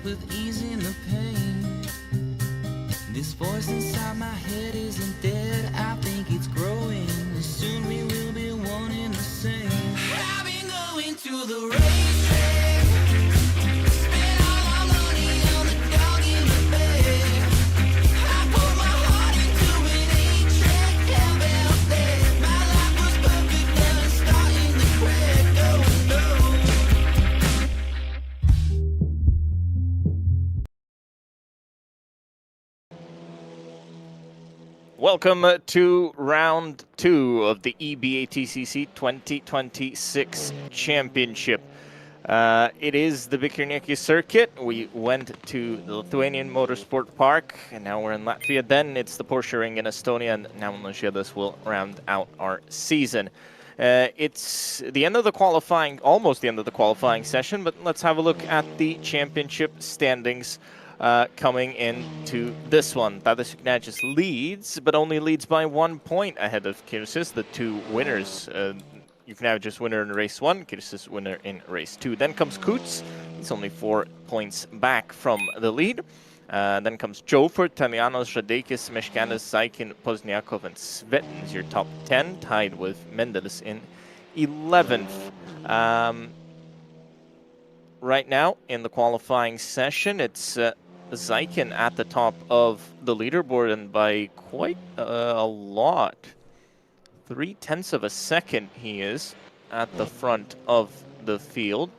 help with easing the pain. This voice inside my head isn't dead, I think it's growing. Soon we will be one and the same. I've been going to the racetrack, spent all my money on the dog in the bed. I put my heart into an 8-track heaven up there. My life was perfect, then I started the crack. Oh no. Welcome to round 2 of the E-BaTCC 2026 Championship. It is the Bikernieki circuit. We went to the Lithuanian Motorsport Park, and now we're in Latvia. Then it's the Porsche Ring in Estonia, and now in This will round out our season. It's the end of the qualifying, almost the end of the qualifying session, but let's have a look at the championship standings. Coming into this one, Tadeusz Juknaitis leads, but only leads by 1 point ahead of Kirsis, the two winners. Juknaitis winner in race 1, Kirsis winner in race 2. Then comes Kuts, he's only 4 points back from the lead. Then comes Jofer, Talianos, Radeikis, Meškanis, Zaikin, Pozniakov, and Svetin's your top 10, tied with Mendelis in 11th. Right now, in the qualifying session, it's Zaikin at the top of the leaderboard, and by quite a lot. 0.3 of a second he is at the front of the field.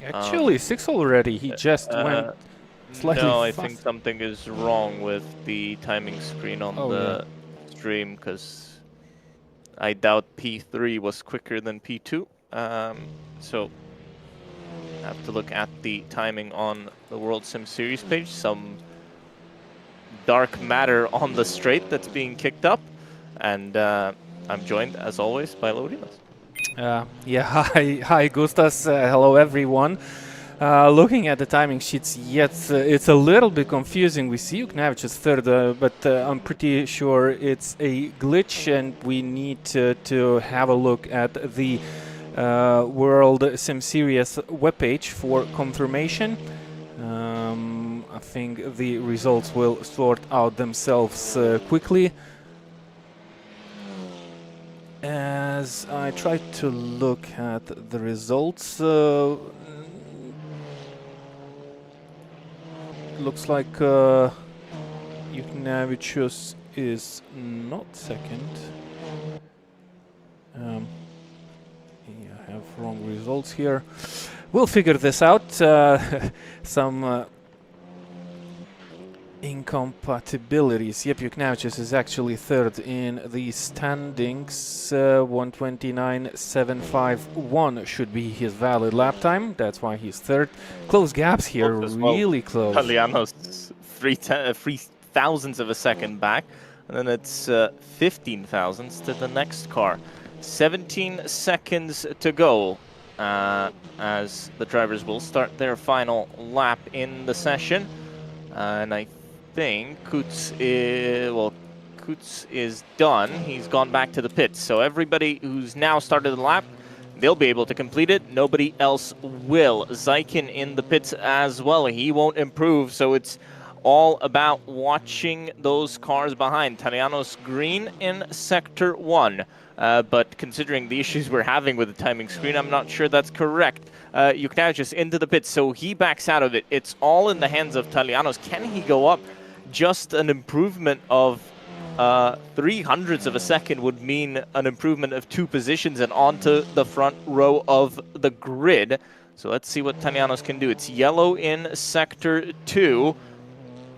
Actually, 6 already. He just went slightly No, I fast. think something is wrong with the timing screen on the stream, because I doubt P3 was quicker than P2. So have to look at the timing on the World Sim Series page. Some dark matter on the straight that's being kicked up, and I'm joined as always by Laurinas. Hi Gustas, hello everyone. Looking at the timing sheets, yes, it's a little bit confusing. We see Juknaitis is third, but I'm pretty sure it's a glitch, and we need to have a look at the World Sim Series webpage for confirmation. I think the results will sort out themselves quickly. As I try to look at the results, looks like Juknaitis is not second. I have wrong results here. We'll figure this out. Some incompatibilities. Yep, Juknaitis is actually third in the standings. 1:29.751 should be his valid lap time. That's why he's third. Close gaps here, really close. Talianos 3 thousandths of a second back, and then it's 15 thousandths to the next car. 17 seconds to go as the drivers will start their final lap in the session. And I think Kuts is done. He's gone back to the pits. So everybody who's now started the lap, they'll be able to complete it. Nobody else will. Zaikin in the pits as well. He won't improve, so it's all about watching those cars behind. Talianos green in Sector 1. But considering the issues we're having with the timing screen, I'm not sure that's correct. Juknaitis into the pits, so he backs out of it. It's all in the hands of Talianos. Can he go up? Just an improvement of 0.03 of a second would mean an improvement of 2 positions and onto the front row of the grid. So let's see what Talianos can do. It's yellow in Sector 2.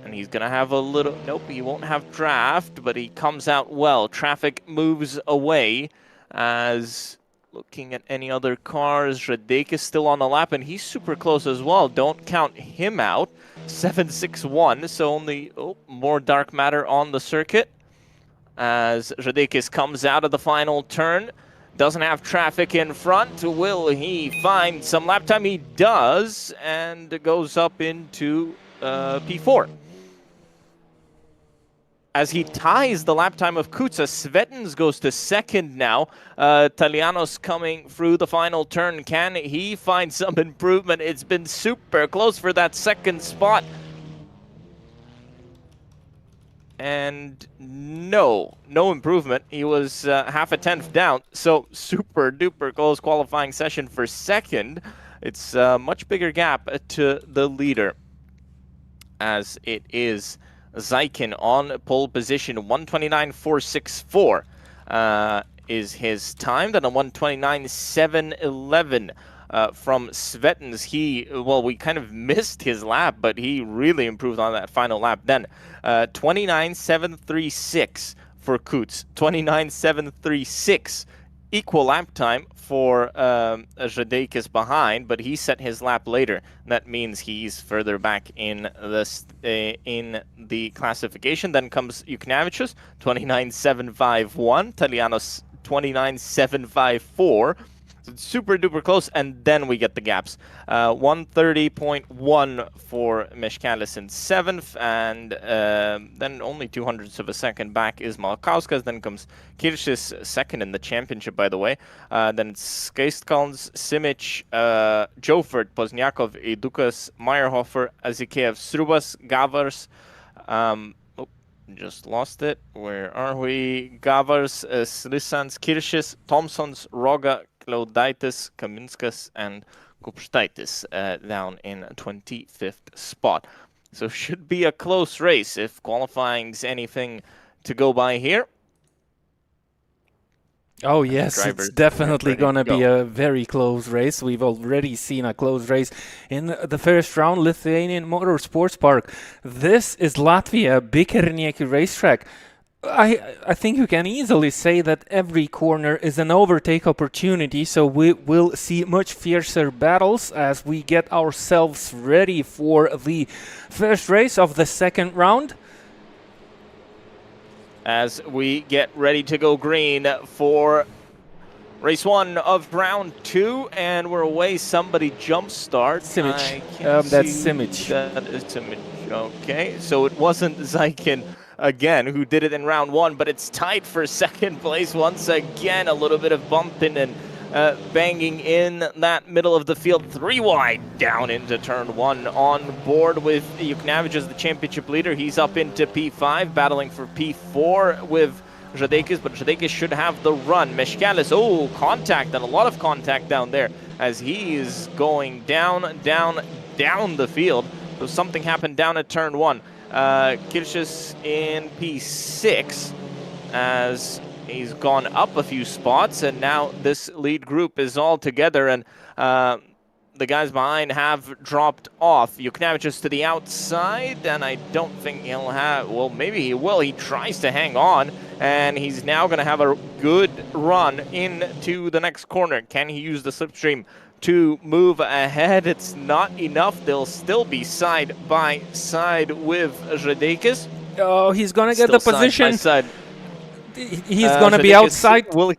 And he's going to have a little... Nope, he won't have draft, but he comes out well. Traffic moves away as... Looking at any other cars, Radeikis is still on the lap, and he's super close as well. Don't count him out. 7.61, so only more dark matter on the circuit. As Radeikis comes out of the final turn. Doesn't have traffic in front. Will he find some lap time? He does, and goes up into P4. as he ties the lap time of Kuca. Svetens goes to second now. Talianos coming through the final turn. Can he find some improvement? It's been super close for that second spot. And no improvement. He was half a tenth down. So super duper close qualifying session for second. It's a much bigger gap to the leader, as it is Zaikin on pole position. 1:29.464 is his time. Then a 1:29.711 from Svetens. We kind of missed his lap, but he really improved on that final lap. Then 29.736 for Kuc. 29.736. Equal lap time for Žadeikis behind, but he set his lap later. That means he's further back in the classification. Then comes Juknavicius, 29.751. Talianos, 29.754. So it's super duper close, and then we get the gaps. 1:30.1 for Meškelis in 7th, and then only 200ths of a second back is Malkauskas. Then comes Kiršis, second in the championship, by the way. Then it's Skaistkalns, Simic, Jofert, Pozniakov, Edukas, Meyerhofer, Azikev, Srubas, Gavars. Just lost it. Where are we? Gavars, Slisans, Kiršis, Thompsons, Roga, Klaudaitis, Kaminskas, and Kupštaitis down in 25th spot. So should be a close race if qualifying's anything to go by here. Oh yes, it's definitely gonna be a very close race. We've already seen a close race in the first round. Lithuanian Motorsports Park. This is Latvia, Bikernieki racetrack. I think you can easily say that every corner is an overtake opportunity, so we will see much fiercer battles as we get ourselves ready for the first race of the second round. As we get ready to go green for race 1 of round 2, and we're away. Somebody jump start. Simic. That's Simic. That is Simic. Okay, so it wasn't Zaikin again who did it in round 1, but it's tied for second place once again. A little bit of bumping and banging in that middle of the field. 3 wide down into turn 1. On board with Juknavicius, the championship leader. He's up into P5, battling for P4 with Žadeikis, but Žadeikis should have the run. Meškelis, contact, and a lot of contact down there as he is going down the field. So something happened down at turn 1. Kiršis in P6 as he's gone up a few spots, and now this lead group is all together, and the guys behind have dropped off. Juknavicius to the outside, and I don't think he'll have, well, maybe he will. He tries to hang on, and he's now going to have a good run into the next corner. Can he use the slipstream to move ahead? It's not enough. They'll still be side by side with Žadeikis. Oh, he's going to get the position. Side. He's going to be outside. Will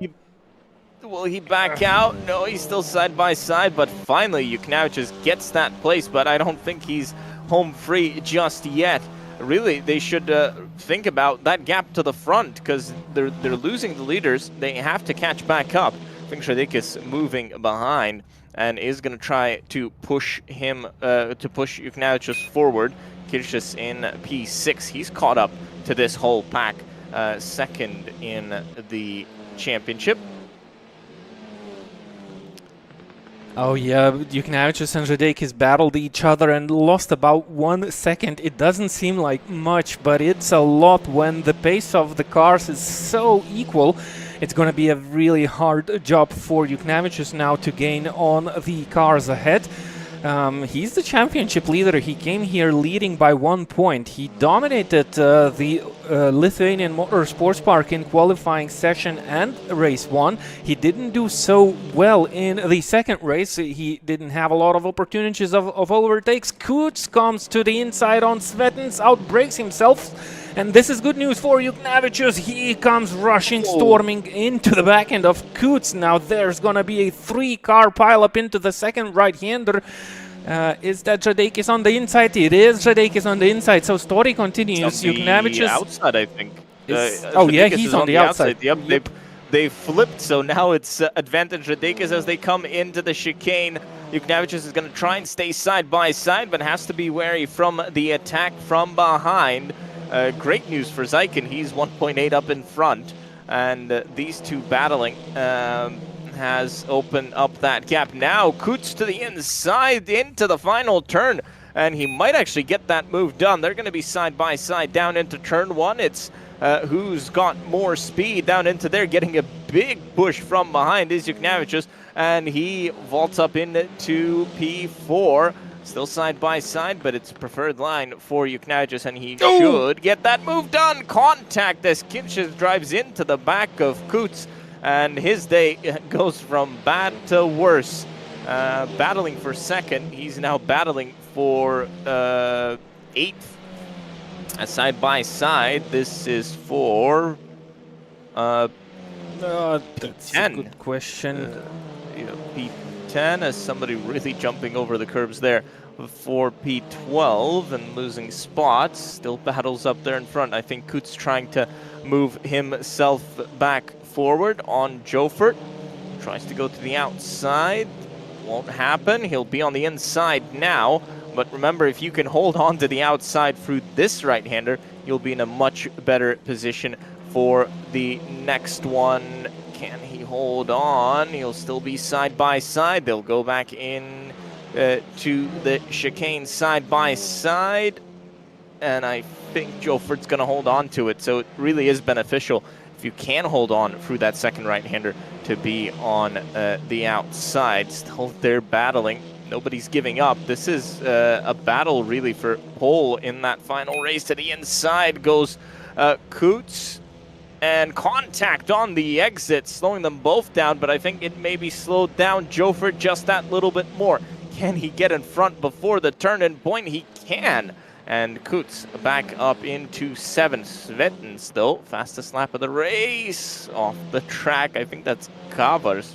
he back out? No, he's still side by side, but finally Juknavicius gets that place, but I don't think he's home free just yet. Really, they should think about that gap to the front, because they're losing the leaders. They have to catch back up. I think Žadeikis moving behind and is going to try to push him, to push Juknavicius forward. Kiršis in P6. He's caught up to this whole pack, second in the championship. Oh yeah, Juknavicius and Žadeikis battled each other and lost about 1 second. It doesn't seem like much, but it's a lot when the pace of the cars is so equal. It's going to be a really hard job for Juknavicius now to gain on the cars ahead. He's the championship leader. He came here leading by 1 point. He dominated the Lithuanian Motorsports Park in qualifying session and race 1. He didn't do so well in the second race. He didn't have a lot of opportunities of overtakes. Kuc comes to the inside on Svetens, outbrakes himself. And this is good news for Juknavicius. He comes rushing, storming into the back end of Kuc. Now there's going to be a 3-car pileup into the second right-hander. Is that Radekis on the inside? It is Radekis on the inside. So story continues. On the Yuknevich outside, I think. oh yeah, Radekis he's is on the outside. Yep, they flipped, so now it's advantage Radekis as they come into the chicane. Yuknevich is going to try and stay side by side, but has to be wary from the attack from behind. Great news for Zykin. He's 1.8 up in front, and these two battling has opened up that gap. Now Kutz to the inside into the final turn, and he might actually get that move done. They're going to be side by side down into turn one. It's who's got more speed down into there, getting a big push from behind is Yuknevich's, and he vaults up into P4. Still side by side, but it's preferred line for Yuknevich's, and he should get that move done. Contact as Kinches drives into the back of Kutz, and his day goes from bad to worse. Battling for second, he's now battling for 8th. Side by side, this is for that's a good question. P10 as somebody really jumping over the curbs there for P12 and losing spots. Still battles up there in front. I think Kutz trying to move himself back forward on Jofert. Tries to go to the outside. Won't happen. He'll be on the inside now. But remember, if you can hold on to the outside through this right-hander, you'll be in a much better position for the next one. Can he hold on? He'll still be side by side. They'll go back in to the chicane side by side. And I think Jofert's going to hold on to it. So it really is beneficial if you can hold on through that second right-hander to be on the outside. Still they're battling. Nobody's giving up. This is a battle really for pole in that final race. To the inside goes Kutz, and contact on the exit, slowing them both down, but I think it maybe slowed down Jofert just that little bit more. Can he get in front before the turn-in point? He can. And Kutz back up into 7th. Svetens, though, fastest lap of the race. Off the track, I think that's Kavars.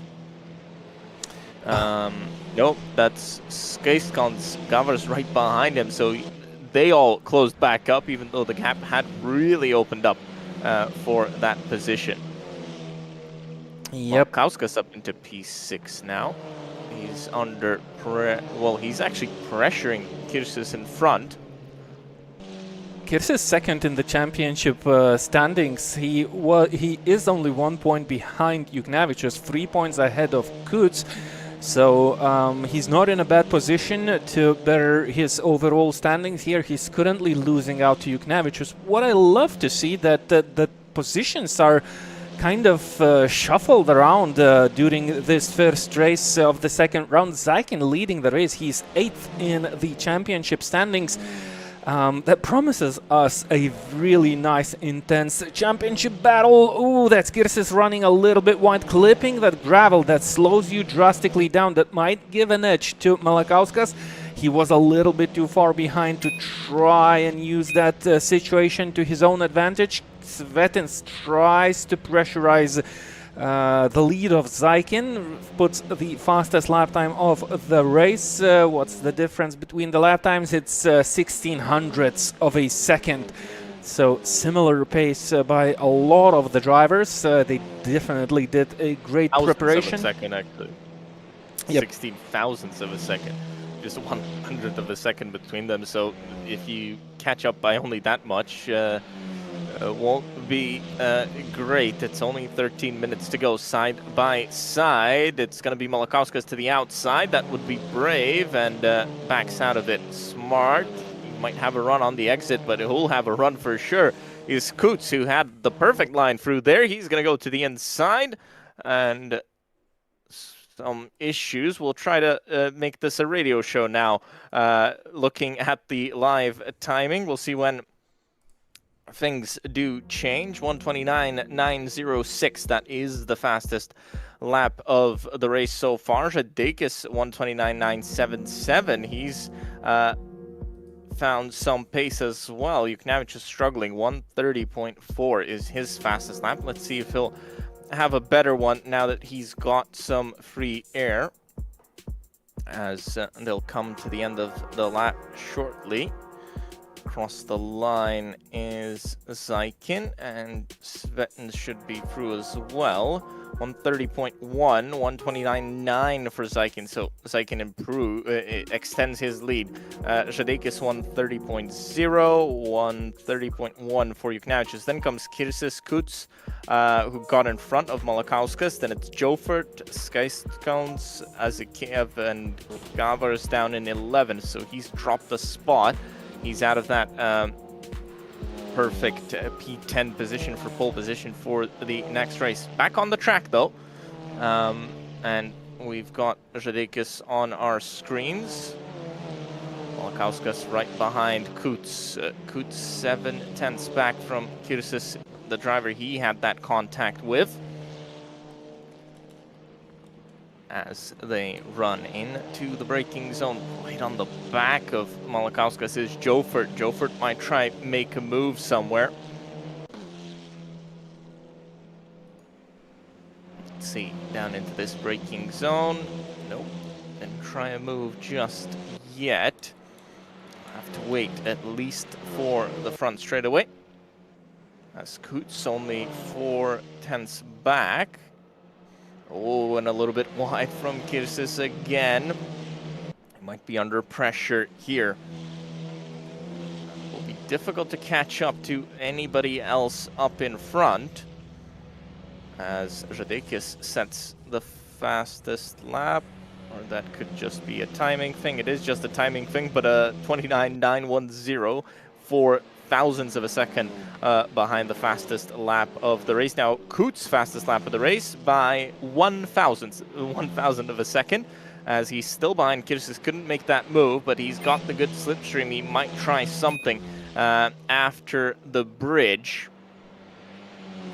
Nope, that's Skeiskons. Kavars right behind him, so they all closed back up, even though the gap had really opened up for that position. Yep. Kauskas up into P6 now. He's under well, he's actually pressuring Kirsis in front. Kirs is second in the championship standings. He is only 1 point behind Yuknevich, just 3 points ahead of Kutz. So he's not in a bad position to better his overall standings here. He's currently losing out to Yuknevich. What I love to see that the positions are kind of shuffled around during this first race of the second round. Zykin leading the race. He's 8th in the championship standings. That promises us a really nice, intense championship battle. Ooh, that's Kirsis running a little bit wide, clipping that gravel that slows you drastically down. That might give an edge to Malakauskas. He was a little bit too far behind to try and use that situation to his own advantage. Svetens tries to pressurize the lead of Zykin, puts the fastest lap time of the race. What's the difference between the lap times? It's 1600ths of a second. So similar pace by a lot of the drivers. They definitely did a great preparation. Of a second, actually. Yep. 16 thousandths of a second. Just 100th of a second between them. So if you catch up by only that much, won't be great. It's only 13 minutes to go side by side. It's going to be Malakauskas to the outside. That would be brave, and backs out of it smart. He might have a run on the exit, but who'll have a run for sure is Kutz, who had the perfect line through there. He's going to go to the inside, and some issues. We'll try to make this a radio show now, looking at the live timing. We'll see when things do change. 1:29.906. That is the fastest lap of the race so far. Radekis 1:29.977. He's found some pace as well. Yuknevich is struggling. 1:30.4 is his fastest lap. Let's see if he'll have a better one now that he's got some free air. as they'll come to the end of the lap shortly. Across the line is Zaikin, and Svetin should be through as well. 130.1, 129.9 for Zaikin, so Zaikin extends his lead. Žadeikis 130.0, 130.1 for Juknevičius. Then comes Kirsis Kuts, who got in front of Malakauskas. Then it's Jofert, Skaistkalns, Azikev, and Gavars down in 11, so he's dropped a spot. He's out of that perfect P10 position for pole position for the next race. Back on the track though, and we've got Žadeikis on our screens. Malakauskas right behind Kuts. Kuts 7/10ths back from Kirsis, the driver he had that contact with. As they run into the braking zone, right on the back of Malakauskas is Jofert. Jofert might try make a move somewhere. Let's see, down into this braking zone. Nope, didn't try a move just yet. Have to wait at least for the front straightaway. As Kuts only 4/10ths back. Oh, and a little bit wide from Kirsis again. He might be under pressure here. It will be difficult to catch up to anybody else up in front, as Žadeikis sets the fastest lap. Or that could just be a timing thing. It is just a timing thing, but a 29.910 for thousandths of a second behind the fastest lap of the race. Now, Kuts' fastest lap of the race by 1,000th of a second, as he's still behind. Kirsis couldn't make that move, but he's got the good slipstream. He might try something after the bridge.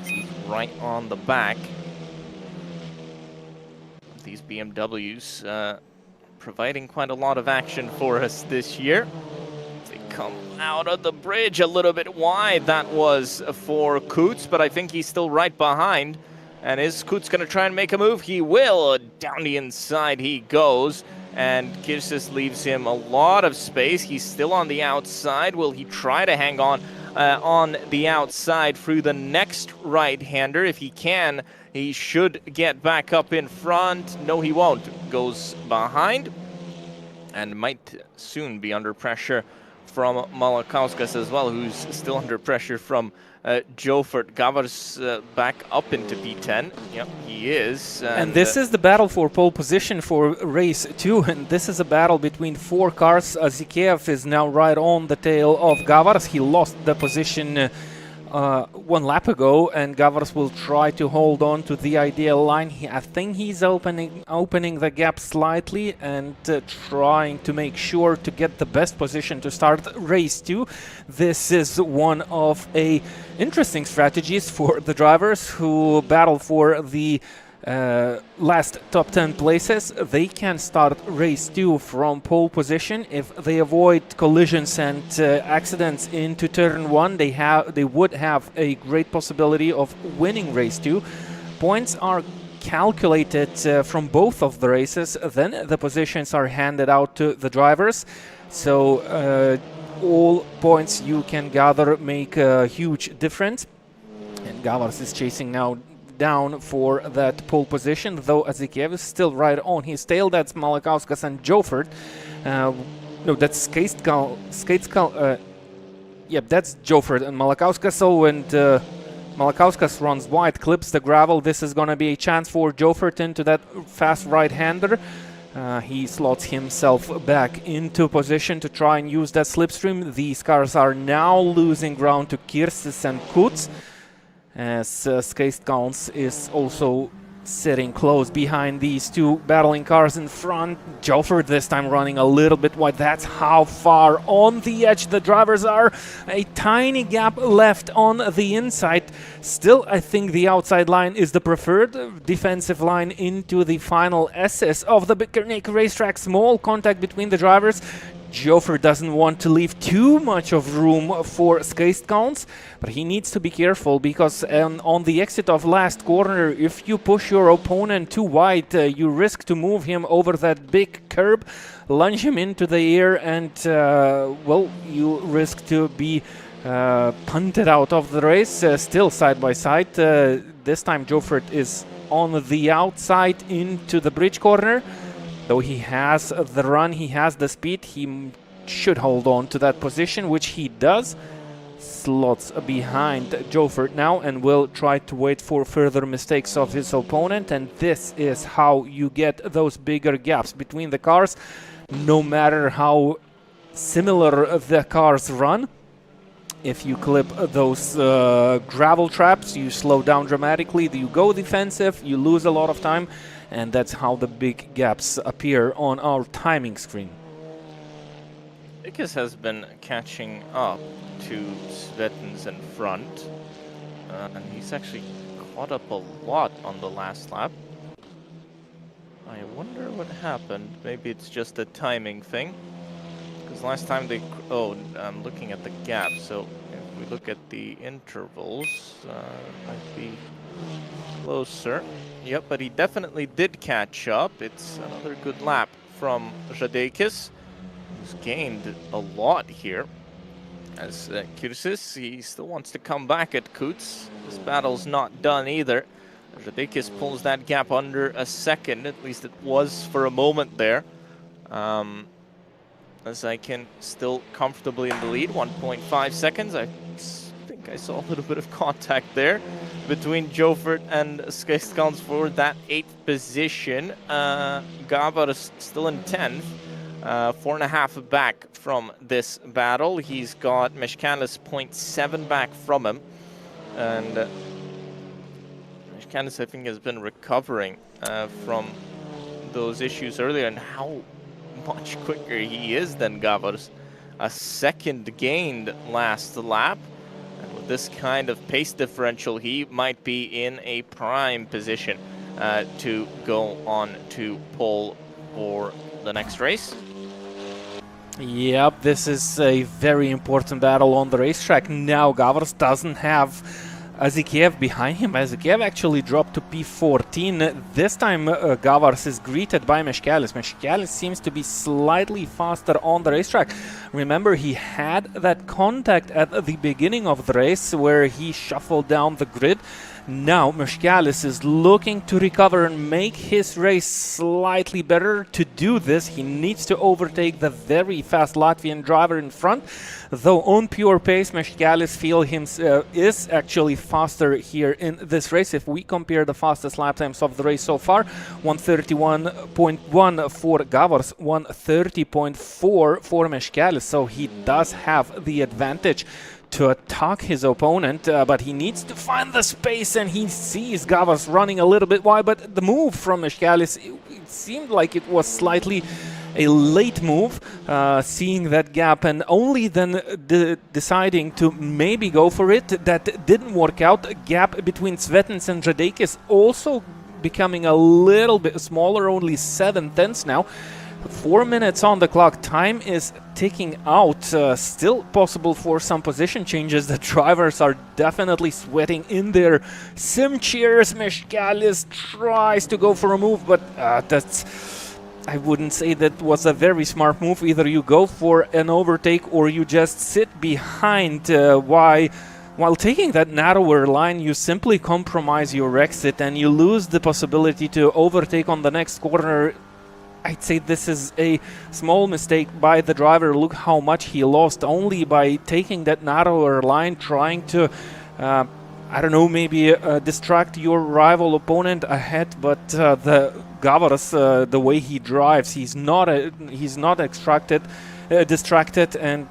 He's right on the back. These BMWs providing quite a lot of action for us this year. Come out of the bridge a little bit wide. That was for Kuts, but I think he's still right behind. And is Kuts going to try and make a move? He will. Down the inside he goes, and Kirsis leaves him a lot of space. He's still on the outside. Will he try to hang on the outside through the next right-hander? If he can, he should get back up in front. No, he won't. Goes behind and might soon be under pressure from Malakauskas as well, who's still under pressure from Jofert. Gavars back up into P10. Yep, he is. And this is the battle for pole position for race 2, and this is a battle between 4 cars. Azikev is now right on the tail of Gavars. He lost the position 1 lap ago, and Gavars will try to hold on to the ideal line. I think he's opening the gap slightly and trying to make sure to get the best position to start race 2. This is one of a interesting strategies for the drivers who battle for the last top 10 places. They can start race 2 from pole position. If they avoid collisions and accidents into turn 1, they would have a great possibility of winning race 2. Points are calculated from both of the races, then the positions are handed out to the drivers. So all points you can gather make a huge difference. And Gavars is chasing now down for that pole position, though Azikev is still right on his tail. That's Malakauskas and Jofert. No, that's Skaitskal. Yep, that's Jofert and Malakauskas. So, and Malakauskas runs wide, clips the gravel. This is going to be a chance for Jofert into that fast right-hander. He slots himself back into position to try and use that slipstream. These cars are now losing ground to Kirsis and Kuts, as Skaistkalns is also sitting close behind these 2 battling cars in front. Jofert this time running a little bit wide. That's how far on the edge the drivers are. A tiny gap left on the inside. Still, I think the outside line is the preferred defensive line into the final SS of the Bikernieki racetrack. Small contact between the drivers. Jofer doesn't want to leave too much of room for Skeistgans, but he needs to be careful because on the exit of last corner, if you push your opponent too wide, you risk to move him over that big curb, lunge him into the air, and well, you risk to be punted out of the race. Still side by side. This time Jofer is on the outside into the bridge corner. Though he has the run, he has the speed, he should hold on to that position, which he does. Slots behind Jofer now and will try to wait for further mistakes of his opponent. And this is how you get those bigger gaps between the cars, no matter how similar the cars run. If you clip those gravel traps, you slow down dramatically, you go defensive, you lose a lot of time. And that's how the big gaps appear on our timing screen. Ickes has been catching up to Svetens in front, and he's actually caught up a lot on the last lap. I wonder what happened. Maybe it's just a timing thing, because last time they... Oh, I'm looking at the gap, so if we look at the intervals, might be closer. Yep, but he definitely did catch up. It's another good lap from Radeikis, who's gained a lot here. As Kirsis, he still wants to come back at Kuts. This battle's not done either. Radeikis pulls that gap under a second, at least it was for a moment there. As I can still comfortably in the lead, 1.5 seconds. I think I saw a little bit of contact there between Jofer and Skeistgans for that 8th position. Gavar is still in 10th, 4.5 back from this battle. He's got Meshkalis 0.7 back from him, and Meshkalis, I think, has been recovering from those issues earlier, and how much quicker he is than Gavar's. A second gained last lap. With this kind of pace differential, he might be in a prime position to go on to pole for the next race. Yep, this is a very important battle on the racetrack. Now Gavars doesn't have Azikiev behind him. Azikiev actually dropped to P14. This time Gavars is greeted by Meshkalis. Meshkalis seems to be slightly faster on the racetrack. Remember, he had that contact at the beginning of the race where he shuffled down the grid. Now Meshkalis is looking to recover and make his race slightly better. To do this, he needs to overtake the very fast Latvian driver in front. Though on pure pace, Meshkalis is actually faster here in this race. If we compare the fastest lap times of the race so far, 131.1 for Gavars, 130.4 for Meshkalis. So he does have the advantage to attack his opponent, but he needs to find the space, and he sees Gavars running a little bit wide. But the move from Meshkalis, it seemed like it was slightly a late move, seeing that gap and only then deciding to maybe go for it. That didn't work out. A gap between Svetens and Radeikis also becoming a little bit smaller, only 7/10 now. 4 minutes on the clock. Time is ticking out. Still possible for some position changes. The drivers are definitely sweating in their sim chairs. Meshkalis tries to go for a move, but I wouldn't say that was a very smart move. Either you go for an overtake or you just sit behind. While taking that narrower line, you simply compromise your exit and you lose the possibility to overtake on the next corner. I'd say this is a small mistake by the driver. Look how much he lost only by taking that narrower line, trying to, I don't know, maybe distract your rival opponent ahead. But the Gavars, the way he drives, he's not distracted, and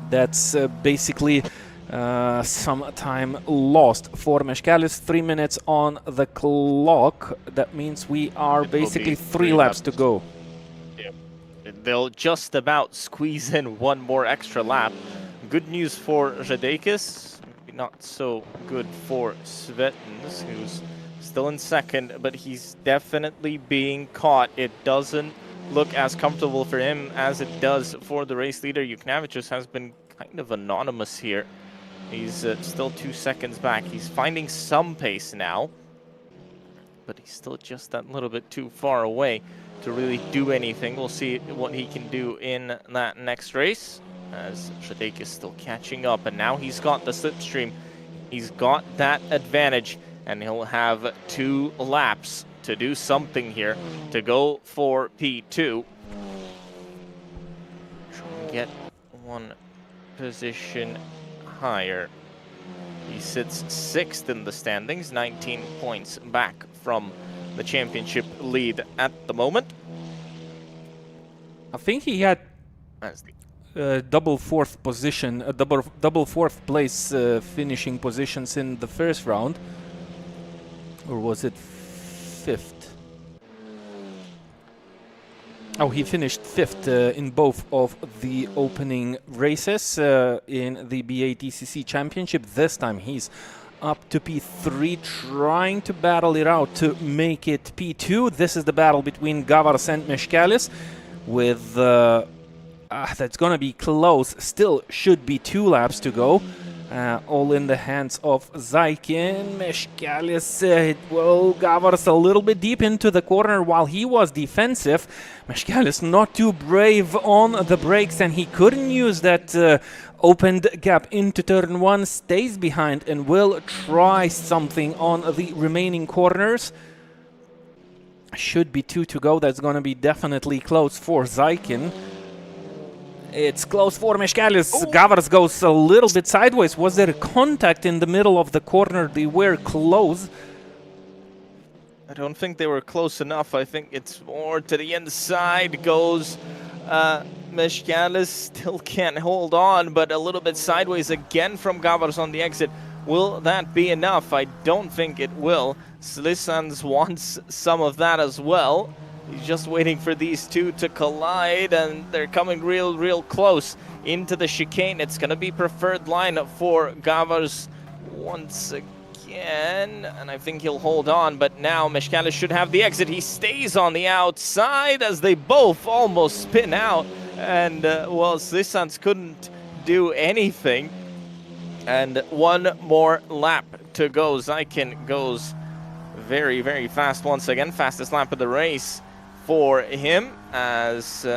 that's basically some time lost for Meshkalis. 3 minutes on the clock. That means we are basically 3 laps to go. Yeah. They'll just about squeeze in one more extra lap. Good news for Radeikis, not so good for Svetens, who's still in second, but he's definitely being caught. It doesn't look as comfortable for him as it does for the race leader. Juknavicius has been kind of anonymous here. He's still 2 seconds back. He's finding some pace now, but he's still just that little bit too far away to really do anything. We'll see what he can do in that next race, as Shadek is still catching up, and now he's got the slipstream. He's got that advantage, and he'll have 2 laps to do something here to go for P2. Try and get 1 position higher. He sits 6th in the standings, 19 points back from the championship lead at the moment. I think he had As the double 4th position, double 4th place finishing positions in the first round, or was it 5th? Oh, he finished 5th in both of the opening races in the E-BaTCC Championship. This time he's up to P3, trying to battle it out to make it P2. This is the battle between Gavars and Meškelis, with that's gonna be close. Still should be 2 laps to go. All in the hands of Zaikin. Meškelis, well, Gavars a little bit deep into the corner while he was defensive. Meškelis not too brave on the brakes, and he couldn't use that opened gap into turn 1, stays behind and will try something on the remaining corners. Should be 2 to go. That's going to be definitely close for Zaikin. It's close for Meškelis. Gavars goes a little bit sideways. Was there contact in the middle of the corner? They were close. I don't think they were close enough. I think it's more to the inside goes Meškelis. Still can't hold on, but a little bit sideways again from Gavars on the exit. Will that be enough? I don't think it will. Slisans wants some of that as well. He's just waiting for these 2 to collide, and they're coming real close into the chicane. It's going to be preferred line for Gavars once again, and I think he'll hold on, but now Meškelis should have the exit. He stays on the outside as they both almost spin out, and well, Slisans couldn't do anything. And 1 more lap to go. Zaikin goes very fast once again. Fastest lap of the race for him, as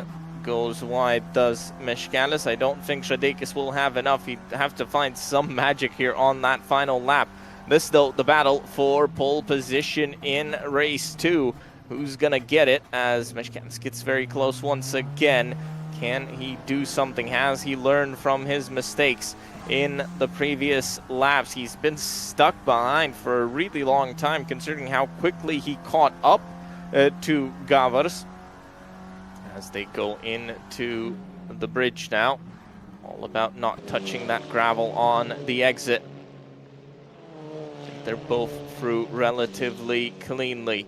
goes wide does Meškelis. I don't think Shadekis will have enough. He'd have to find some magic here on that final lap. This, though, the battle for pole position in race 2. Who's gonna get it, as Meškelis gets very close once again. Can he do something? Has he learned from his mistakes in the previous laps? He's been stuck behind for a really long time, considering how quickly he caught up to Gavars as they go into the bridge now. All about not touching that gravel on the exit. They're both through relatively cleanly.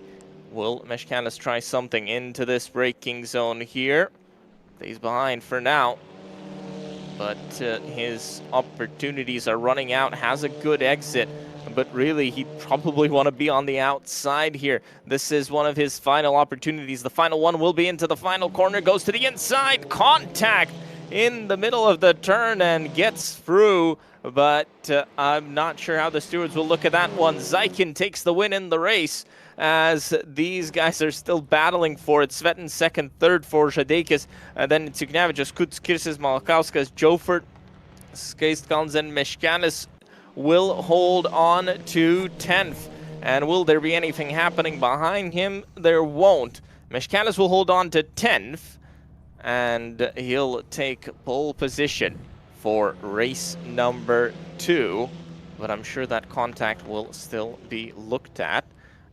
Will Meškelis try something into this braking zone here? He's behind for now, but his opportunities are running out. Has a good exit, but really he'd probably want to be on the outside here. This is one of his final opportunities. The final one will be into the final corner, goes to the inside, contact in the middle of the turn and gets through, but I'm not sure how the stewards will look at that one. Zaikin takes the win in the race, as these guys are still battling for it. Svetin 2nd, 3rd for Shadekis, and then it's Juknavicius, Kuts, Kirsis, Malakauskas, Jofert, Skaistkalns, and Meškelis will hold on to 10th. And will there be anything happening behind him? There won't. Meškelis will hold on to 10th, and he'll take pole position for race number 2. But I'm sure that contact will still be looked at.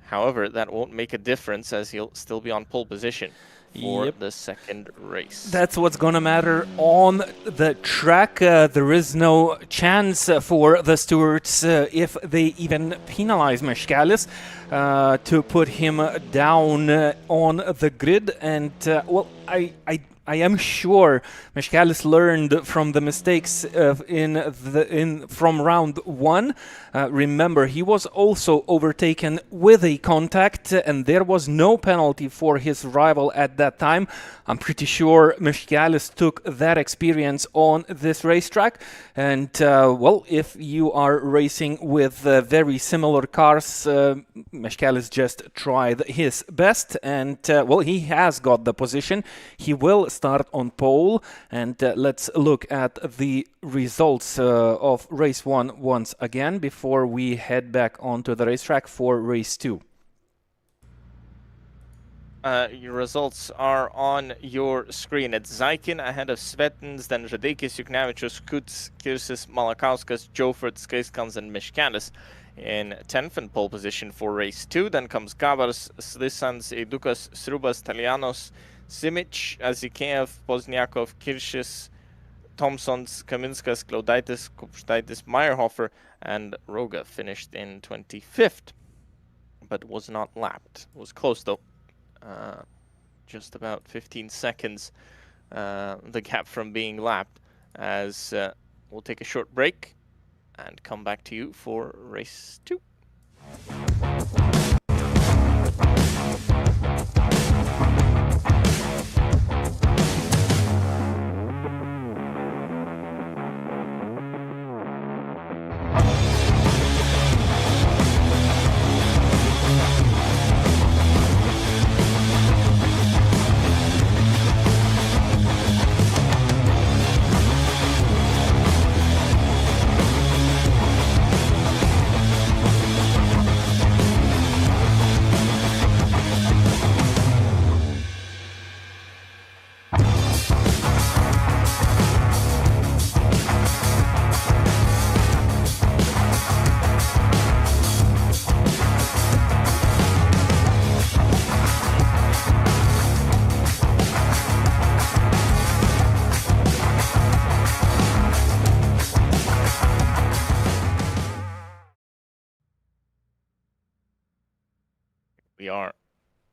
However, that won't make a difference, as he'll still be on pole position for the second race. That's what's gonna matter on the track. There is no chance for the stewards, if they even penalize Meškelis, to put him down on the grid. And well, I am sure Michaelis learned from the mistakes from round 1. Remember, he was also overtaken with a contact, and there was no penalty for his rival at that time. I'm pretty sure Michaelis took that experience on this racetrack. And, well, if you are racing with very similar cars, Michaelis just tried his best, and, well, he has got the position. He will start on pole, and let's look at the results of race 1 once again before we head back onto the racetrack for race 2. Your results are on your screen. It's Zaikin ahead of Svetens, then Radekis, Juknavicius, Kuts, Kirsis, Malakauskas, Jofert, Skaiskans, and Miškelis in 10th and pole position for race 2. Then comes Gavars, Slisans, Edukas, Srubas, Talianos, Simic, Azikev, Pozniakov, Kiršis, Thompsons, Kaminskas, Glaudaitis, Kupštaitis, Meyerhofer, and Roga finished in 25th, but was not lapped. Was close though. Just about 15 seconds, the gap from being lapped, as we'll take a short break and come back to you for race 2.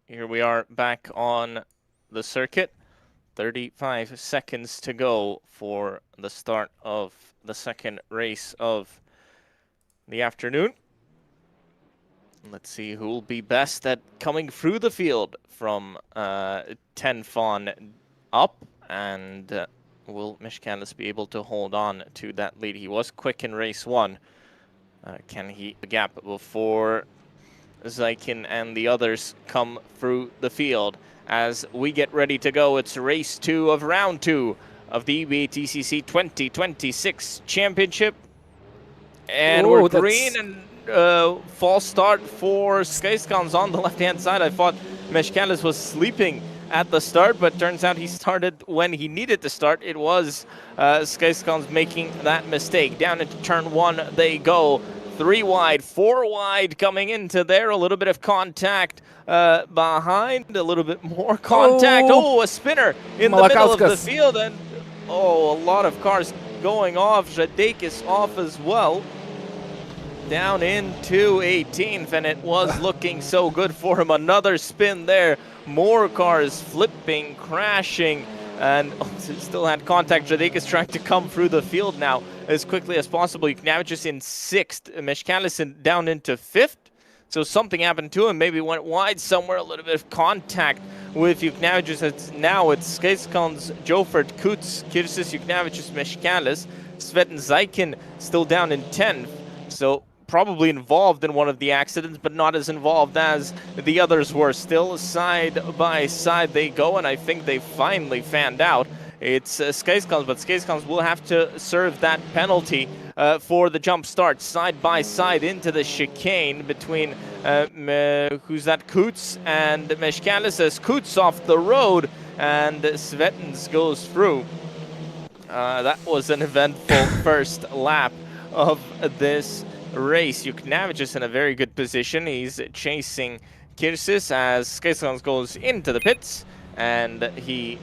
Here we are back on the circuit. 35 seconds to go for the start of the second race of the afternoon. Let's see who will be best at coming through the field from 10 Fawn up, and will Miškelis be able to hold on to that lead? He was quick in race 1. Can he the gap before Zaikin and the others come through the field? As we get ready to go, it's race 2 of round 2 of the E-BaTCC 2026 Championship. And we're green, and false start for Skaiskans on the left-hand side. I thought Miškelis was sleeping at the start, but turns out he started when he needed to start. It was Skaiskans making that mistake. Down into turn 1 they go. 3 wide, 4 wide coming into there. A little bit of contact behind, a little bit more contact. Oh, a spinner in the middle of the field, and a lot of cars going off. Radekis off as well. Down into 18th, and it was looking so good for him. Another spin there. More cars flipping, crashing, and still had contact. Radekis trying to come through the field now as quickly as possible. Juknavicius in 6th, Miškelis down into 5th. So something happened to him, maybe went wide somewhere, a little bit of contact with Juknavicius. Now it's Skaiskans, Jofert, Kuts, Kirsis, Juknavicius, Miškelis. Svetin Zaikin still down in 10th. So probably involved in one of the accidents, but not as involved as the others were. Still side by side they go, and I think they finally fanned out. It's Skaiskans, but Skaiskans will have to serve that penalty for the jump start. Side by side into the chicane between who's that, Kuts and Miškelis, as Kuts off the road and Svetens goes through. That was an eventful first lap of this race. Juknavicius in a very good position. He's chasing Kirsis as Skaiskans goes into the pits, and he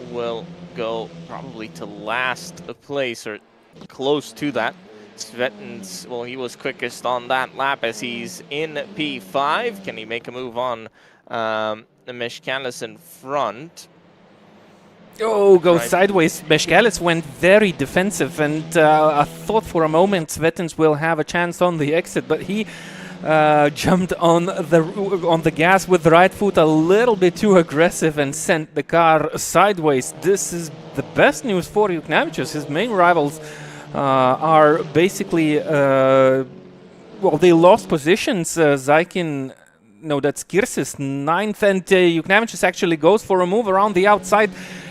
will go probably to last place or close to that. Svetens, well, he was quickest on that lap as he's in P5. Can he make a move on Miškelis in front? Oh, goes Right. sideways. Meškelis went very defensive, and I thought for a moment Svetins will have a chance on the exit, but he jumped on the gas with the right foot a little bit too aggressive and sent the car sideways. This is the best news for Juknavicius. His main rivals are basically well, they lost positions. Zaikin, no, that's Kirsis, 9th, and Juknavicius actually goes for a move around the outside.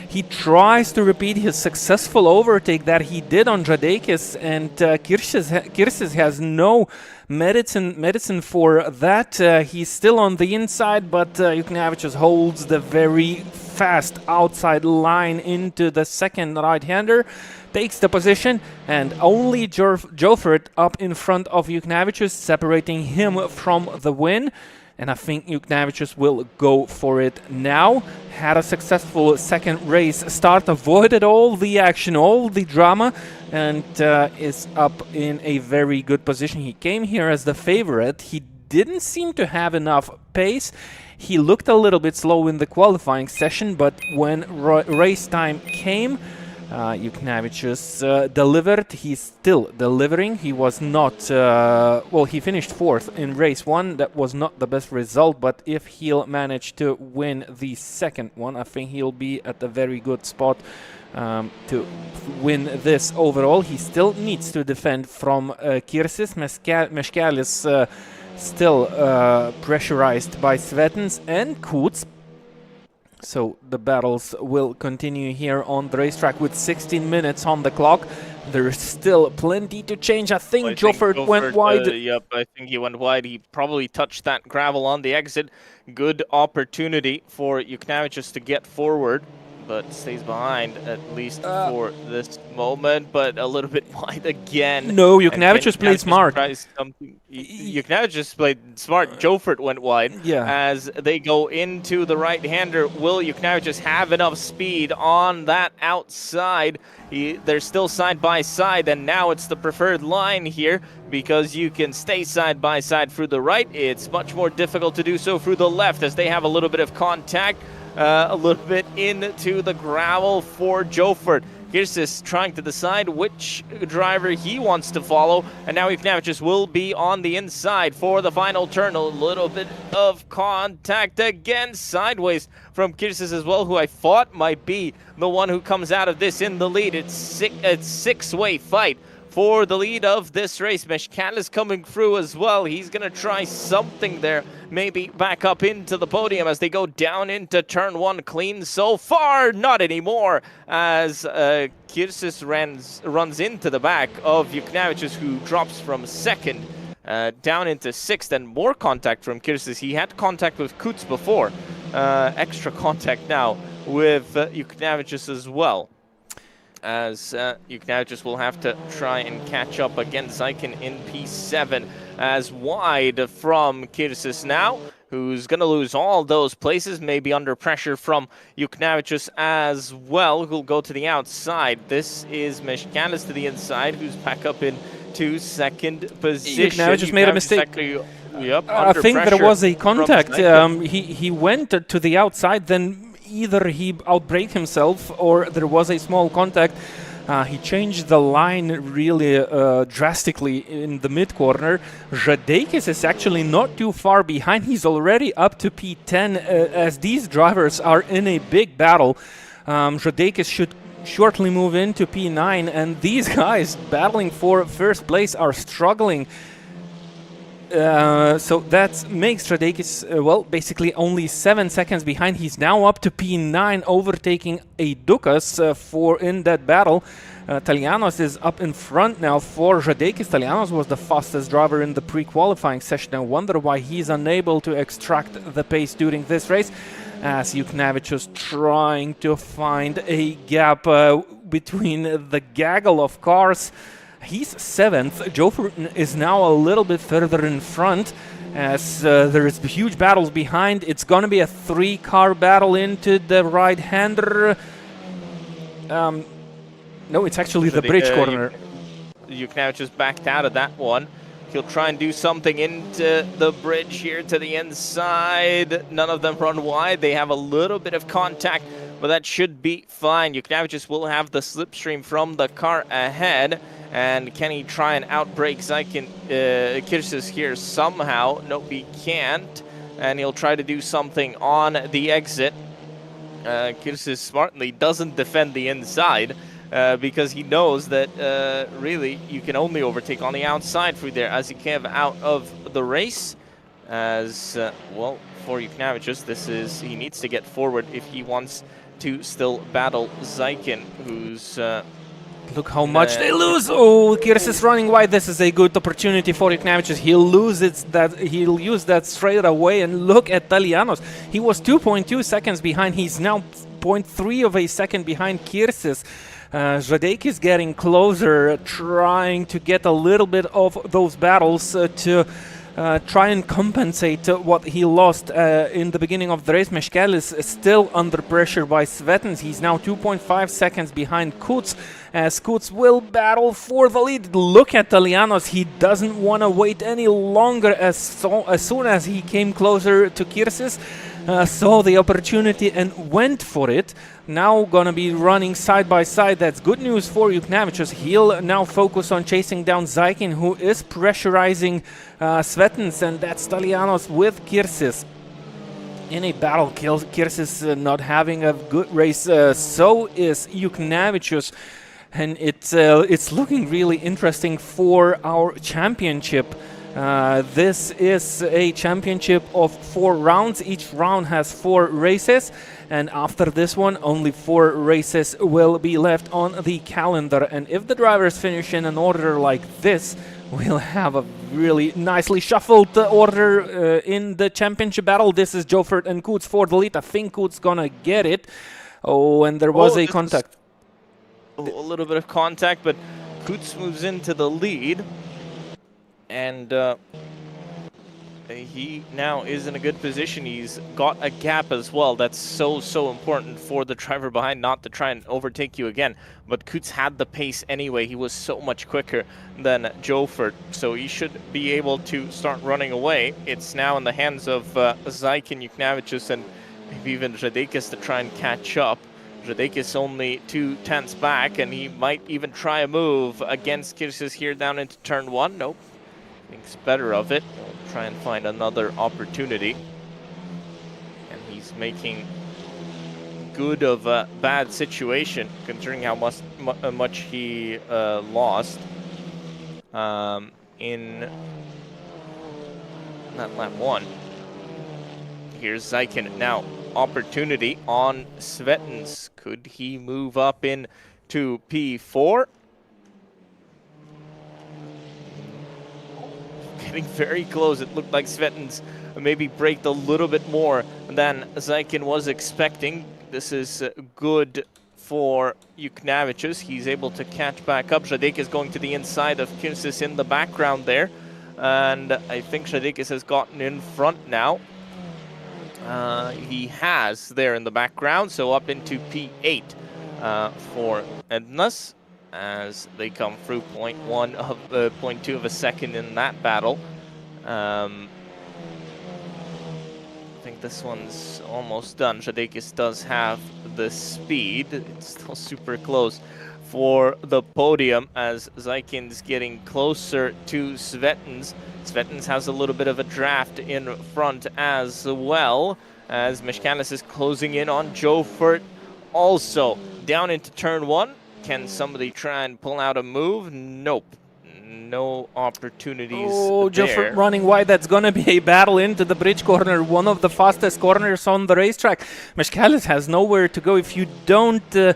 He tries to repeat his successful overtake that he did on Žadeikis, and Kirsis has no medicine for that. He's still on the inside, but Juknavicius holds the very fast outside line into the second right-hander, takes the position, and only Jofert up in front of Juknavicius, separating him from the win. And I think Juknavicius will go for it now. Had a successful second race start, avoided all the action, all the drama, and is up in a very good position. He came here as the favorite. He didn't seem to have enough pace. He looked a little bit slow in the qualifying session, but when race time came, Juknavicius delivered. He's still delivering. He was not... well, he finished 4th in race 1. That was not the best result, but if he'll manage to win the second one, I think he'll be at a very good spot to win this overall. He still needs to defend from Kirsis. Meškelis still pressurized by Svetins and Kuts. So the battles will continue here on the racetrack with 16 minutes on the clock. There's still plenty to change. I think Jofert went wide. Yep, I think he went wide. He probably touched that gravel on the exit. Good opportunity for Juknavicius to get forward, but stays behind at least for this moment, but a little bit wide again. No, Juknavicius played smart. Juknavicius played smart. Jofert went wide. Yeah. As they go into the right-hander, will Juknavicius have enough speed on that outside? They're still side by side, and now it's the preferred line here because you can stay side by side through the right. It's much more difficult to do so through the left as they have a little bit of contact. A little bit into the gravel for Jofert. Kirsis trying to decide which driver he wants to follow, and now Juknavicius will be on the inside for the final turn. A little bit of contact again, sideways from Kirsis as well, who I thought might be the one who comes out of this in the lead. It's six-way fight for the lead of this race. Meškelis coming through as well. He's going to try something there. Maybe back up into the podium as they go down into turn 1. Clean so far. Not anymore as Kirsis runs into the back of Juknavicius, who drops from 2nd down into 6th. And more contact from Kirsis. He had contact with Kuts before. Extra contact now with Juknavicius as well, as Juknavicius will have to try and catch up again. Zaikin in P7 as wide from Kirsis now, who's going to lose all those places, maybe under pressure from Juknavicius as well, who'll go to the outside. This is Meškelis to the inside, who's back up into 2nd position. Juknavicius made a mistake. Yep, I think there was a contact. He went to the outside, then either he outbraked himself or there was a small contact. He changed the line really drastically in the mid-corner. Žadeikis is actually not too far behind. He's already up to P10 as these drivers are in a big battle. Žadeikis should shortly move into P9, and these guys battling for first place are struggling. So that makes Žadeikis, well, basically only 7 seconds behind. He's now up to P9, overtaking a Dukas in that battle. Talianos is up in front now for Žadeikis. Talianos was the fastest driver in the pre-qualifying session. I wonder why he's unable to extract the pace during this race, as Juknavicius trying to find a gap between the gaggle of cars. He's 7th. Jofert is now a little bit further in front as there is huge battles behind. It's going to be a 3-car battle into the right-hander. No, it's actually the bridge corner. Juknavicius backed out of that one. He'll try and do something into the bridge here to the inside. None of them run wide. They have a little bit of contact but that should be fine. Juknavicius will have the slipstream from the car ahead. And can he try and outbrake Kirsis here somehow? Nope, he can't. And he'll try to do something on the exit. Kirsis smartly doesn't defend the inside because he knows that really you can only overtake on the outside through there as Ikev out of the race. As well, for Juknavicius, he needs to get forward if he wants to still battle Zaikin, who's look how much they lose. Oh, Kirsis is running wide. This is a good opportunity for Juknavicius. He'll use that straight away. And look at Talianos. He was 2.2 seconds behind. He's now 0.3 of a second behind Kirsis. Žadeikis is getting closer, trying to get a little bit of those battles to try and compensate what he lost in the beginning of the race. Meškelis is still under pressure by Svetens. He's now 2.5 seconds behind Kuts, as Kuts will battle for the lead. Look at Talianos. He doesn't want to wait any longer. As soon as he came closer to Kirsis, saw the opportunity and went for it. Now gonna be running side by side. That's good news for Juknavicius. He'll now focus on chasing down Zaikin, who is pressurizing Svetens, and that's Talianos with Kirsis. In a battle, Kirsis not having a good race, so is Juknavicius. And it's looking really interesting for our championship. This is a championship of 4 rounds. Each round has 4 races, and after this one, only 4 races will be left on the calendar. And if the drivers finish in an order like this, we'll have a really nicely shuffled order in the championship battle. This is Jofert and Kuts for the lead. I think Kuts gonna get it. Oh, and there was a contact. A little bit of contact, but Kuts moves into the lead. And he now is in a good position. He's got a gap as well. That's so important for the driver behind not to try and overtake you again. But Kuts had the pace anyway. He was so much quicker than Jofert, so he should be able to start running away. It's now in the hands of Zaikin, Juknavicius, and maybe even Žadeikis to try and catch up. Žadeikis only 2 tenths back, and he might even try a move against Kirsis here down into turn 1. Nope. Thinks better of it. We'll try and find another opportunity. And he's making good of a bad situation, considering how much he lost in that lap 1. Here's Zaikin now. Opportunity on Svetens. Could he move up into P4? Getting very close. It looked like Svetens maybe braked a little bit more than Zaikin was expecting. This is good for Juknavicius. He's able to catch back up. Žadeikis is going to the inside of Kirsis in the background there. And I think Žadeikis has gotten in front now. He has there in the background, so up into P8 for Ednas as they come through 0.2 of a second in that battle. I think this one's almost done. Žadeikis does have the speed. It's still super close for the podium as Zaikin's getting closer to Svetens. Svetens has a little bit of a draft in front as well, as Meškelis is closing in on Jofert also. Down into turn 1. Can somebody try and pull out a move? Nope. No opportunities. Oh, Jofert running wide. That's going to be a battle into the bridge corner, one of the fastest corners on the racetrack. Meškelis has nowhere to go. If you don't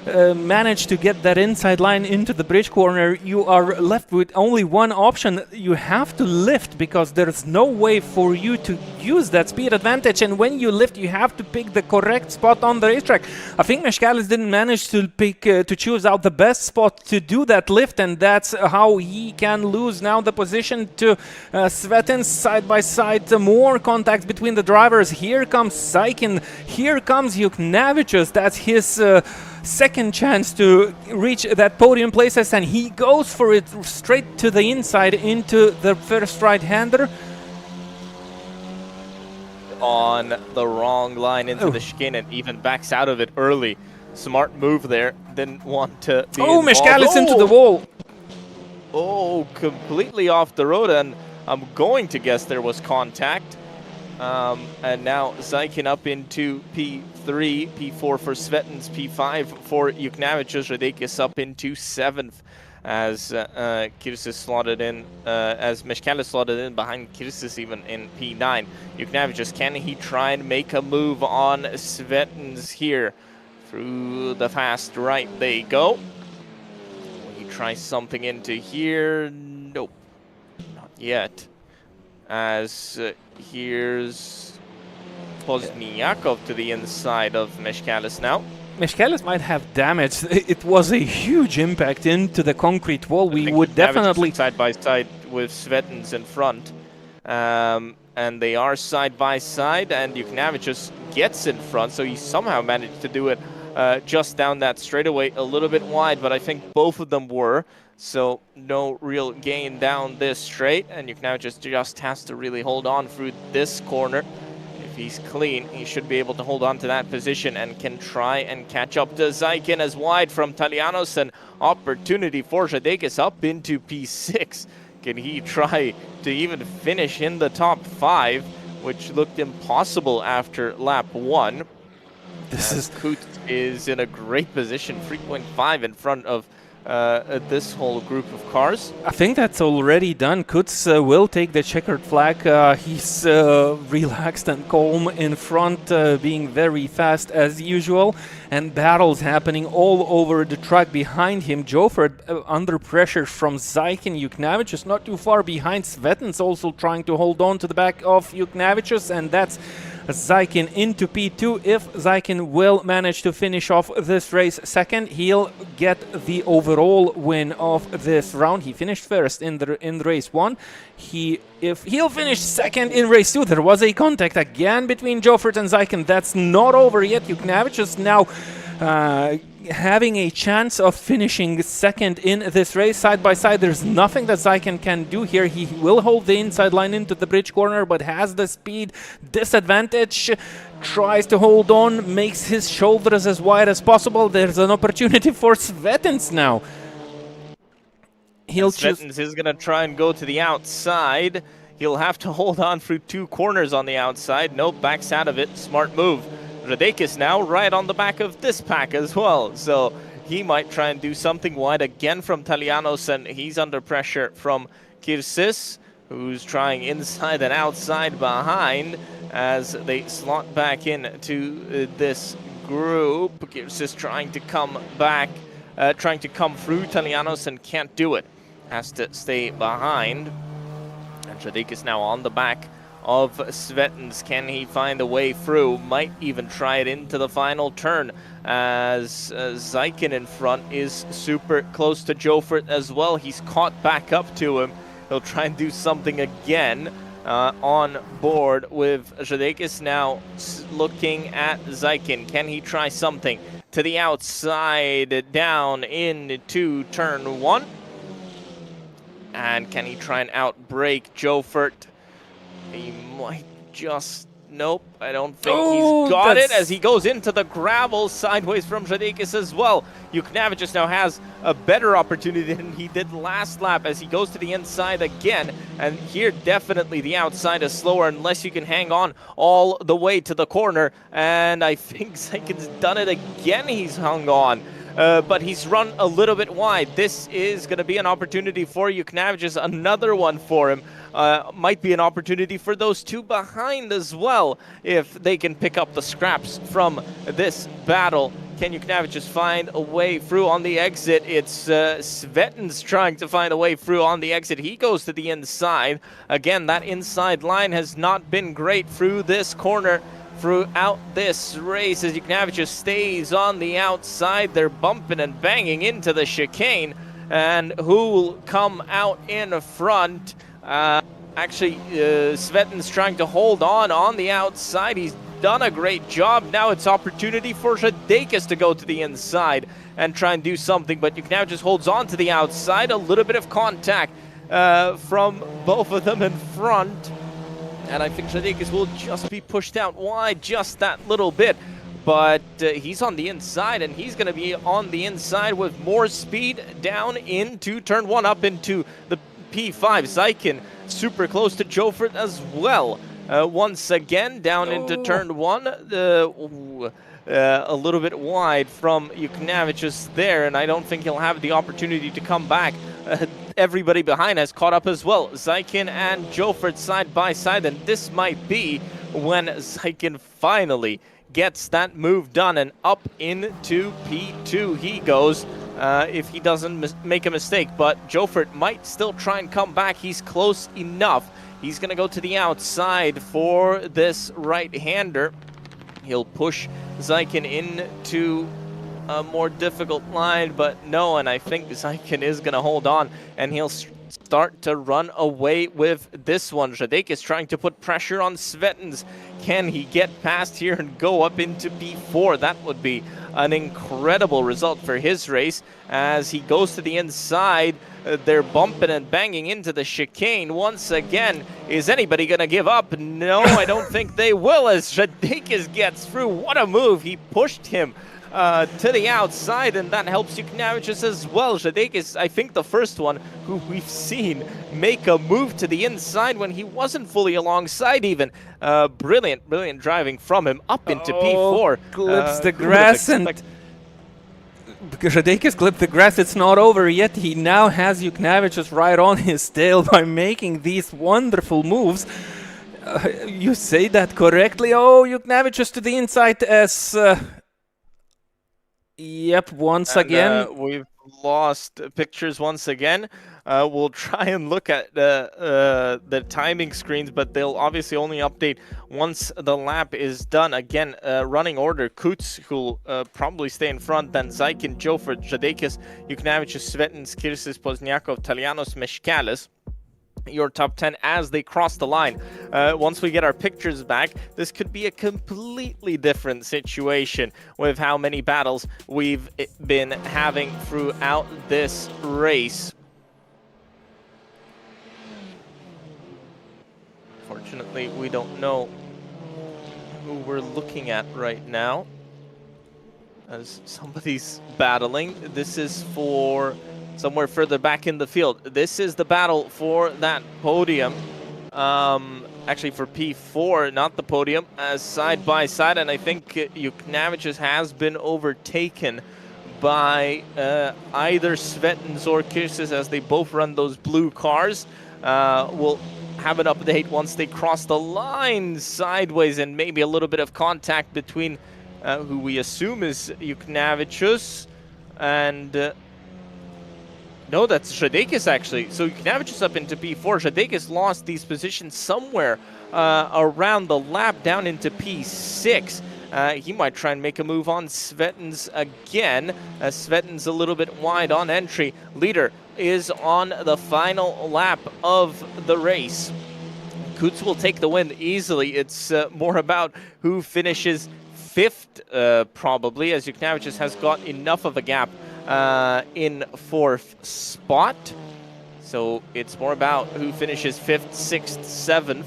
manage to get that inside line into the bridge corner, you are left with only one option. You have to lift, because there's no way for you to use that speed advantage, and when you lift you have to pick the correct spot on the racetrack. I think Meškelis didn't manage to choose out the best spot to do that lift, and that's how he can lose now the position to Svetens. Side by side, more contacts between the drivers. Here comes Zaikin, here comes Juknavicius. That's his second chance to reach that podium places, and he goes for it straight to the inside into the first right-hander. on the wrong line into the chicane and even backs out of it early. Smart move there. Didn't want to be involved. Meshkalis into the wall. Oh, completely off the road, and I'm going to guess there was contact. And now Zaikin up into P3, P4 for Svetens, P5 for Yuknavicius, Radekis up into 7th as Kirsis slotted in, as Meshkalis slotted in behind Kirsis even in P9. Yuknavicius, can he try and make a move on Svetens here? Through the fast right they go. Will he try something into here? Nope, not yet. As here's Pozniakov to the inside of Meshkalis now. Meshkalis might have damage. It was a huge impact into the concrete wall. We would definitely... Side by side with Svetens in front. And they are side by side, and Yuknavicius gets in front, so he somehow managed to do it just down that straightaway, a little bit wide, but I think both of them were. So no real gain down this straight, and Yuknavicius just has to really hold on through this corner. If he's clean, he should be able to hold on to that position and can try and catch up to Zaikin as wide from Talianos. An opportunity for Radekis up into P6. Can he try to even finish in the top 5, which looked impossible after lap 1? Kut is in a great position, 3.5 in front of this whole group of cars. I think that's already done. Kutz will take the checkered flag. He's relaxed and calm in front, being very fast as usual. And battles happening all over the track behind him. Jofert under pressure from Zaikin. Yuknavicius not too far behind. Svetens also trying to hold on to the back of Yuknavicius, and that's Zaikin into P2. If Zaikin will manage to finish off this race second, he'll get the overall win of this round. He finished first in race 1. If he'll finish second in race 2, there was a contact again between Jofert and Zaikin. That's not over yet. Yuknavicius now having a chance of finishing second in this race. Side by side, there's nothing that Zaikin can do here. He will hold the inside line into the bridge corner, but has the speed disadvantage. Tries to hold on, makes his shoulders as wide as possible. There's an opportunity for Svetens now. Svetens is going to try and go to the outside. He'll have to hold on through 2 corners on the outside. Nope, backs out of it. Smart move. Radekis now right on the back of this pack as well. So he might try and do something wide again from Talianos, and he's under pressure from Kirsis, who's trying inside and outside behind as they slot back into this group. Kirsis trying to come back, trying to come through Talianos and can't do it. Has to stay behind. And Radekis now on the back of Svetens. Can he find a way through? Might even try it into the final turn, as Zaikin in front is super close to Jofert as well. He's caught back up to him. He'll try and do something again on board with Radekis now looking at Zaikin. Can he try something to the outside down into turn 1? And can he try and outbrake Jofert? He might just... Nope, I don't think he's got it, as he goes into the gravel sideways from Radekis as well. Yuknavicius now has a better opportunity than he did last lap as he goes to the inside again. And here definitely the outside is slower unless you can hang on all the way to the corner. And I think Zaikin's done it again. He's hung on. But he's run a little bit wide. This is going to be an opportunity for Yuknavicius, another one for him. Might be an opportunity for those 2 behind as well, if they can pick up the scraps from this battle. Can Yuknavicius find a way through on the exit? It's Svetens trying to find a way through on the exit. He goes to the inside. Again, that inside line has not been great through this corner throughout this race, as Yuknavicius stays on the outside. They're bumping and banging into the chicane, and who will come out in front? Actually, Svetens trying to hold on the outside. He's done a great job. Now it's opportunity for Radekis to go to the inside and try and do something, but Yuknavicius holds on to the outside. A little bit of contact from both of them in front. And I think Žadeikis will just be pushed out wide just that little bit. But he's on the inside, and he's going to be on the inside with more speed down into turn 1, up into the P5. Zykin super close to Jofert as well. Once again, down into turn 1. A little bit wide from Juknavicius there, and I don't think he'll have the opportunity to come back. Everybody behind has caught up as well. Zykin and Jofert side by side, and this might be when Zykin finally gets that move done, and up into P2 he goes if he doesn't make a mistake. But Jofert might still try and come back. He's close enough. He's going to go to the outside for this right-hander. He'll push Zykin into a more difficult line, but no, and I think Zykin is going to hold on, and he'll start to run away with this one. Žadeikis trying to put pressure on Svetens. Can he get past here and go up into P4? That would be an incredible result for his race. As he goes to the inside, they're bumping and banging into the chicane once again. Is anybody going to give up? No, I don't think they will, as Žadeikis gets through. What a move. He pushed him to the outside, and that helps Juknavicius as well. Žadeikis, I think the first one who we've seen make a move to the inside when he wasn't fully alongside even. Brilliant driving from him up into P4. Clips the grass, and Žadeikis clipped the grass. It's not over yet. He now has Juknavicius right on his tail by making these wonderful moves. You say that correctly. Oh, Juknavicius to the inside as... Yep, once again. We've lost pictures once again. We'll try and look at the timing screens, but they'll obviously only update once the lap is done. Again, running order: Kuts, who'll probably stay in front, then Zykin, Jofert, Žadeikis, Juknavicius, Svetens, Kirsis, Pozniakov, Talianos, Meškelis. Your top 10 as they cross the line. Once we get our pictures back, this could be a completely different situation with how many battles we've been having throughout this race. Fortunately, we don't know who we're looking at right now, as somebody's battling. This is for somewhere further back in the field. This is the battle for that podium. Actually for P4, not the podium, as side by side. And I think Juknavicius has been overtaken by either Svetens or Kirsis, as they both run those blue cars. We'll have an update once they cross the line sideways, and maybe a little bit of contact between who we assume is Juknavicius and... No, that's Žadeikis actually. So Juknavicius up into P4. Žadeikis lost these positions somewhere around the lap down into P6. He might try and make a move on Svetens again. Svetens a little bit wide on entry. Leader is on the final lap of the race. Kuts will take the win easily. It's more about who finishes 5th, probably, as Juknavicius has got enough of a gap in 4th spot. So it's more about who finishes 5th, 6th, 7th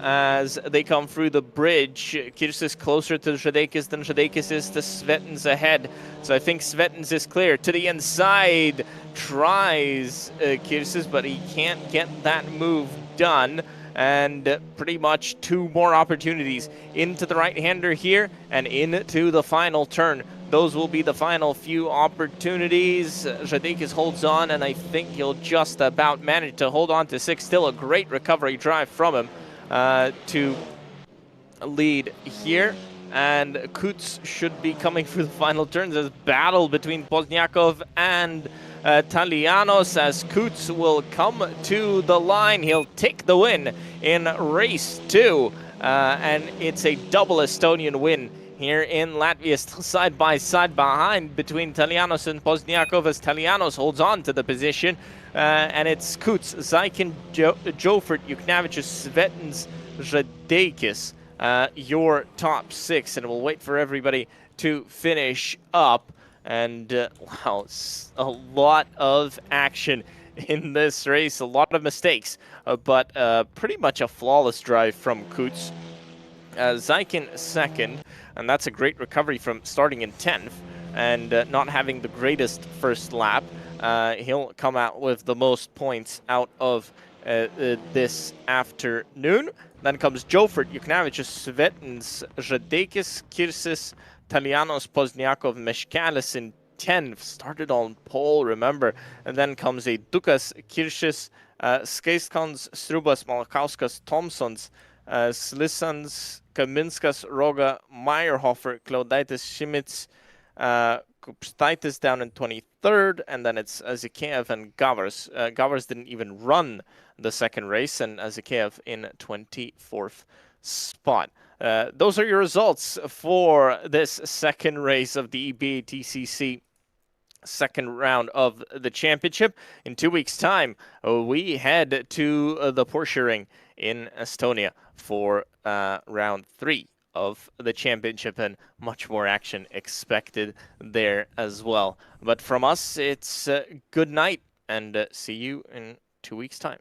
as they come through the bridge. Kirsis closer to Žadeikis than Žadeikis is to Svetens ahead. So I think Svetens is clear. To the inside, tries Kirsis, but he can't get that move done. And pretty much 2 more opportunities into the right-hander here and into the final turn. Those will be the final few opportunities. Žadeikis holds on, and I think he'll just about manage to hold on to 6th. Still a great recovery drive from him to lead here. And Kuts should be coming through the final turns as battle between Pozniakov and Talianos, as Kuts will come to the line. He'll take the win in race 2, and it's a double Estonian win here in Latvia, still side by side behind between Talianos and Pozniakov, as Talianos holds on to the position. And it's Kuts, Zykin, Jofert, Juknavicius, Svetens, Žadeikis, your top 6. And we'll wait for everybody to finish up. And wow, a lot of action in this race. A lot of mistakes, but pretty much a flawless drive from Kuts. Zykin second, and that's a great recovery from starting in 10th and not having the greatest first lap. He'll come out with the most points out of this afternoon. Then comes Jofert, Juknavicius, Svetins, Žadeikis, Kirsis, Talianos, Pozniakov, Meškelis in 10th. Started on pole, remember. And then comes a Dukas, Kiršis, Skaiskons, Strubas, Malakauskas, Thompsons, Slisans, Kaminskas, Roga, Meyerhofer, Klaudaitis, Šimitz, Kupstaitis down in 23rd, and then it's Azikev and Gavars. Gavars didn't even run the second race, and Azikev in 24th spot. Those are your results for this second race of the E-BaTCC second round of the championship. In 2 weeks' time, we head to the Porsche Ring in Estonia for round 3 of the championship, and much more action expected there as well. But from us, it's good night, and see you in 2 weeks' time.